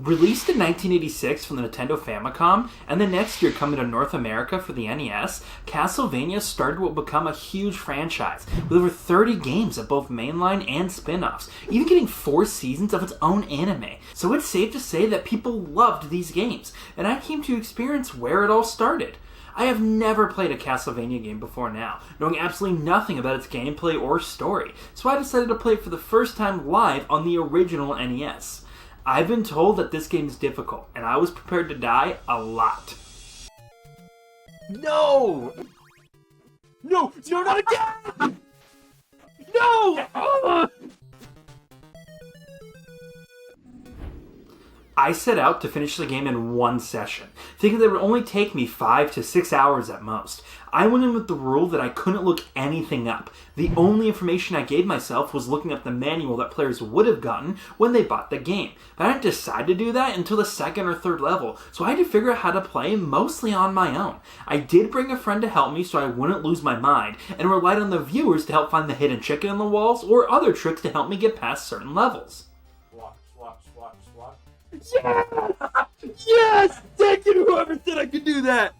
Released in 1986 from the Nintendo Famicom, and the next year coming to North America for the NES, Castlevania started what would become a huge franchise, with over 30 games of both mainline and spin-offs, even getting 4 seasons of its own anime. So it's safe to say that people loved these games, and I came to experience where it all started. I have never played a Castlevania game before now, knowing absolutely nothing about its gameplay or story, so I decided to play it for the first time live on the original NES. I've been told that this game is difficult, and I was prepared to die a lot. No! No! No, not again! No! Ugh! I set out to finish the game in one session, thinking that it would only take me 5 to 6 hours at most. I went in with the rule that I couldn't look anything up. The only information I gave myself was looking up the manual that players would have gotten when they bought the game. But I didn't decide to do that until the 2nd or 3rd level, so I had to figure out how to play mostly on my own. I did bring a friend to help me so I wouldn't lose my mind, and relied on the viewers to help find the hidden chicken in the walls or other tricks to help me get past certain levels. Yes! Yes! Thank you, whoever said I could do that!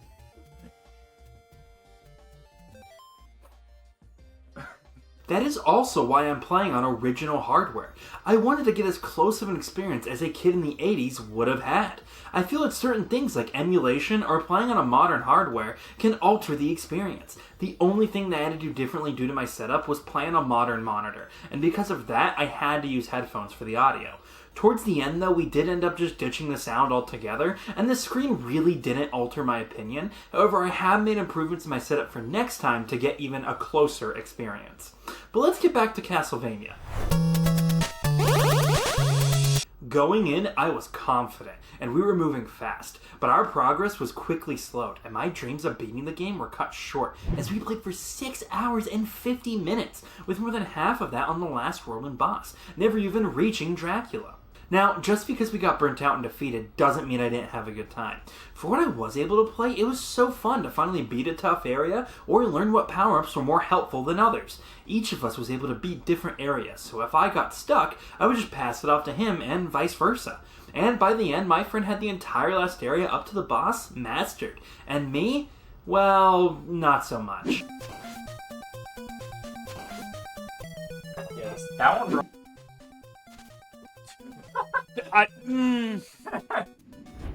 That is also why I'm playing on original hardware. I wanted to get as close of an experience as a kid in the 80s would have had. I feel that certain things like emulation or playing on a modern hardware can alter the experience. The only thing that I had to do differently due to my setup was play on a modern monitor, and because of that, I had to use headphones for the audio. Towards the end, though, we did end up just ditching the sound altogether, and the screen really didn't alter my opinion. However, I have made improvements in my setup for next time to get even a closer experience. But let's get back to Castlevania. Going in, I was confident, and we were moving fast, but our progress was quickly slowed, and my dreams of beating the game were cut short, as we played for 6 hours and 50 minutes, with more than half of that on the last Roman boss, never even reaching Dracula. Now, just because we got burnt out and defeated doesn't mean I didn't have a good time. For what I was able to play, it was so fun to finally beat a tough area or learn what power-ups were more helpful than others. Each of us was able to beat different areas, so if I got stuck, I would just pass it off to him and vice versa. And by the end, my friend had the entire last area up to the boss mastered. And me? Well, not so much. Yes, that one.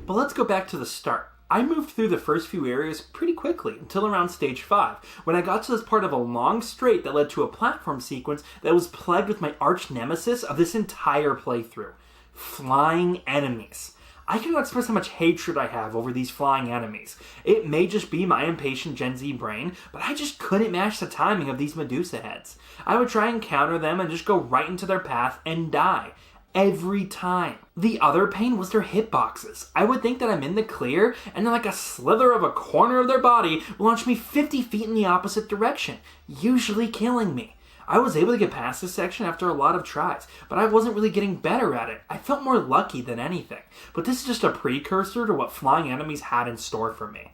But let's go back to the start. I moved through the first few areas pretty quickly, until around stage 5, when I got to this part of a long straight that led to a platform sequence that was plagued with my arch nemesis of this entire playthrough. Flying enemies. I cannot express how much hatred I have over these flying enemies. It may just be my impatient Gen Z brain, but I just couldn't match the timing of these Medusa heads. I would try and counter them and just go right into their path and die. Every time. The other pain was their hitboxes. I would think that I'm in the clear, and then like a slither of a corner of their body will launch me 50 feet in the opposite direction, usually killing me. I was able to get past this section after a lot of tries, but I wasn't really getting better at it. I felt more lucky than anything. But this is just a precursor to what flying enemies had in store for me.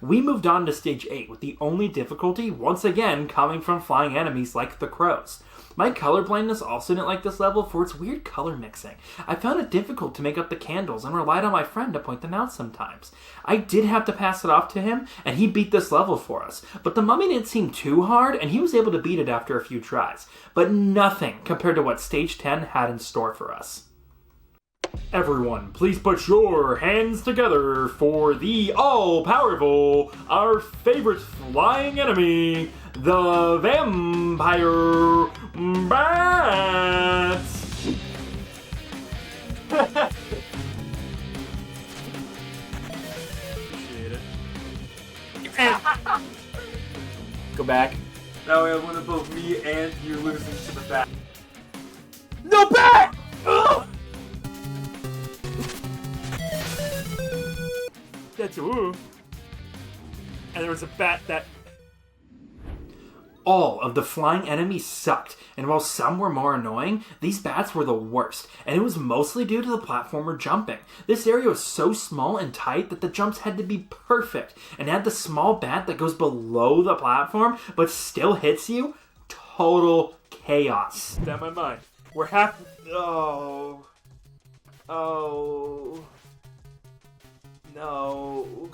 We moved on to stage 8 with the only difficulty once again coming from flying enemies like the crows. My color blindness also didn't like this level for its weird color mixing. I found it difficult to make up the candles and relied on my friend to point them out sometimes. I did have to pass it off to him, and he beat this level for us, but the mummy didn't seem too hard, and he was able to beat it after a few tries. But nothing compared to what stage 10 had in store for us. Everyone, please put your hands together for the all-powerful, our favorite flying enemy, the Vampire Bats! Appreciate it. Go back. Now we have one of both me and you losing to the bat. No bat! Ugh! That's ooh. And there was a bat that... All of the flying enemies sucked, and while some were more annoying, these bats were the worst, and it was mostly due to the platformer jumping. This area was so small and tight that the jumps had to be perfect, and add the small bat that goes below the platform but still hits you, total chaos. Down my mind. We're half... Oh... Oh. No.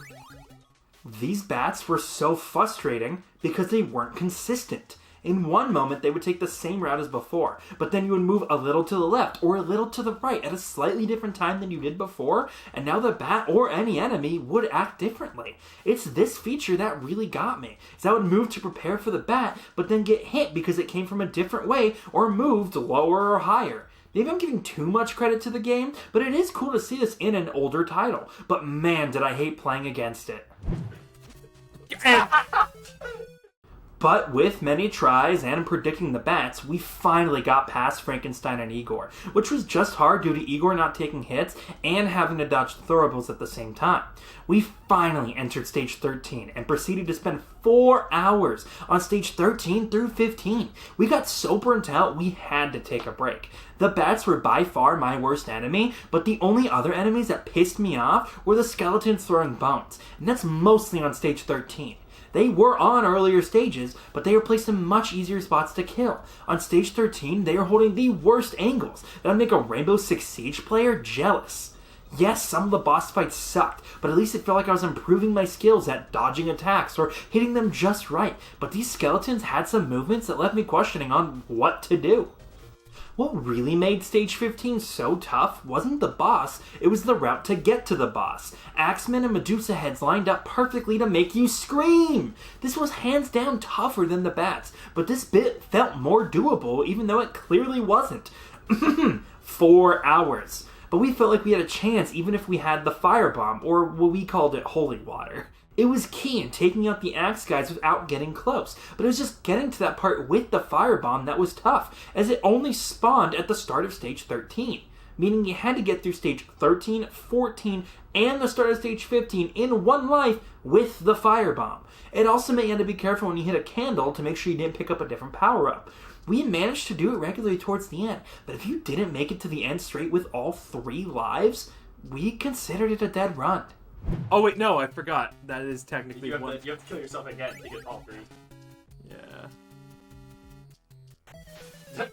These bats were so frustrating because they weren't consistent. In one moment, they would take the same route as before, but then you would move a little to the left or a little to the right at a slightly different time than you did before, and now the bat or any enemy would act differently. It's this feature that really got me, is I would move to prepare for the bat, but then get hit because it came from a different way or moved lower or higher. Maybe I'm giving too much credit to the game, but it is cool to see this in an older title. But man, did I hate playing against it. But with many tries and predicting the bats, we finally got past Frankenstein and Igor, which was just hard due to Igor not taking hits and having to dodge the throwables at the same time. We finally entered stage 13 and proceeded to spend 4 hours on stage 13 through 15. We got so burnt out we had to take a break. The bats were by far my worst enemy, but the only other enemies that pissed me off were the skeletons throwing bones, and that's mostly on stage 13. They were on earlier stages, but they were placed in much easier spots to kill. On stage 13, they are holding the worst angles that would make a Rainbow Six Siege player jealous. Yes, some of the boss fights sucked, but at least it felt like I was improving my skills at dodging attacks or hitting them just right. But these skeletons had some movements that left me questioning on what to do. What really made stage 15 so tough wasn't the boss, it was the route to get to the boss. Axemen and Medusa heads lined up perfectly to make you scream! This was hands down tougher than the bats, but this bit felt more doable even though it clearly wasn't. 4 hours. But we felt like we had a chance even if we had the firebomb, or what we called it, holy water. It was key in taking out the axe guys without getting close, but it was just getting to that part with the firebomb that was tough, as it only spawned at the start of stage 13, meaning you had to get through stage 13, 14, and the start of stage 15 in one life with the firebomb. It also meant you had to be careful when you hit a candle to make sure you didn't pick up a different power-up. We managed to do it regularly towards the end, but if you didn't make it to the end straight with all 3 lives, we considered it a dead run. Oh wait, no, I forgot. That is technically one. You have to kill yourself again to get all 3. Yeah.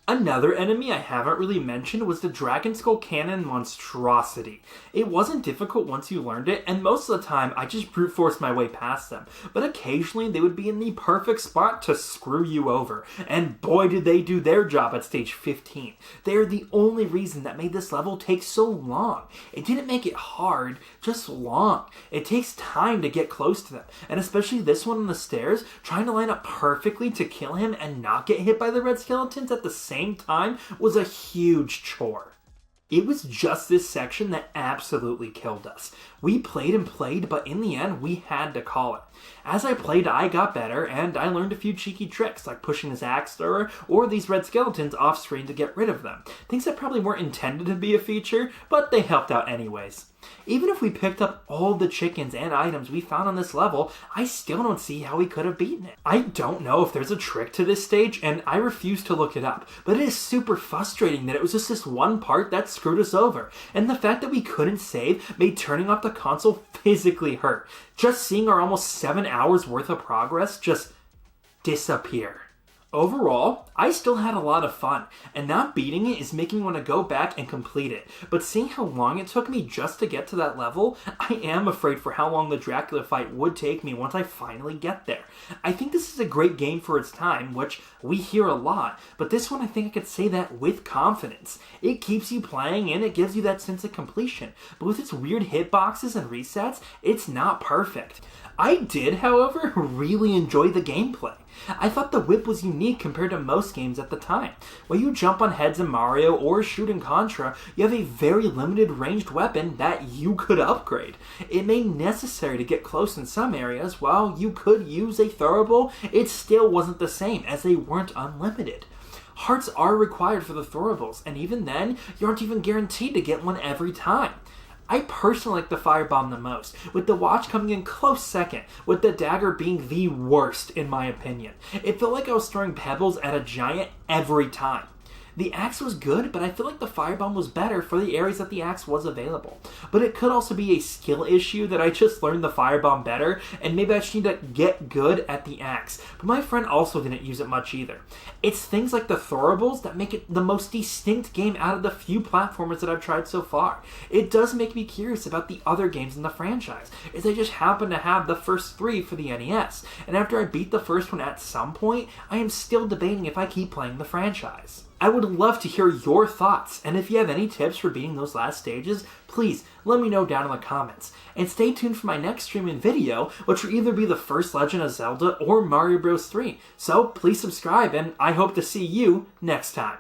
Another enemy I haven't really mentioned was the Dragon Skull Cannon monstrosity. It wasn't difficult once you learned it, and most of the time I just brute forced my way past them, but occasionally they would be in the perfect spot to screw you over, and boy did they do their job at stage 15. They are the only reason that made this level take so long. It didn't make it hard, just long. It takes time to get close to them, and especially this one on the stairs, trying to line up perfectly to kill him and not get hit by the red skeletons at the same time was a huge chore. It was just this section that absolutely killed us. We played and played, but in the end, we had to call it. As I played, I got better, and I learned a few cheeky tricks, like pushing this axe thrower or these red skeletons off screen to get rid of them. Things that probably weren't intended to be a feature, but they helped out anyways. Even if we picked up all the chickens and items we found on this level, I still don't see how we could have beaten it. I don't know if there's a trick to this stage, and I refuse to look it up, but it is super frustrating that it was just this one part that screwed us over, and the fact that we couldn't save made turning off the console physically hurt. Just seeing our almost 7 hours worth of progress just disappear. Overall, I still had a lot of fun, and not beating it is making me want to go back and complete it. But seeing how long it took me just to get to that level, I am afraid for how long the Dracula fight would take me once I finally get there. I think this is a great game for its time, which we hear a lot, but this one I think I could say that with confidence. It keeps you playing and it gives you that sense of completion, but with its weird hitboxes and resets, it's not perfect. I did, however, really enjoy the gameplay. I thought the whip was unique compared to most games at the time. While you jump on heads in Mario or shoot in Contra, you have a very limited ranged weapon that you could upgrade. It may be necessary to get close in some areas. While you could use a throwable, it still wasn't the same as they weren't unlimited. Hearts are required for the throwables, and even then, you aren't even guaranteed to get one every time. I personally like the firebomb the most, with the watch coming in close second, with the dagger being the worst in my opinion. It felt like I was throwing pebbles at a giant every time. The axe was good, but I feel like the firebomb was better for the areas that the axe was available. But it could also be a skill issue that I just learned the firebomb better, and maybe I just need to get good at the axe. But my friend also didn't use it much either. It's things like the throwables that make it the most distinct game out of the few platformers that I've tried so far. It does make me curious about the other games in the franchise, as I just happen to have the first 3 for the NES, and after I beat the first one at some point, I am still debating if I keep playing the franchise. I would love to hear your thoughts, and if you have any tips for beating those last stages, please let me know down in the comments. And stay tuned for my next stream and video, which will either be the first Legend of Zelda or Mario Bros. 3. So please subscribe, and I hope to see you next time.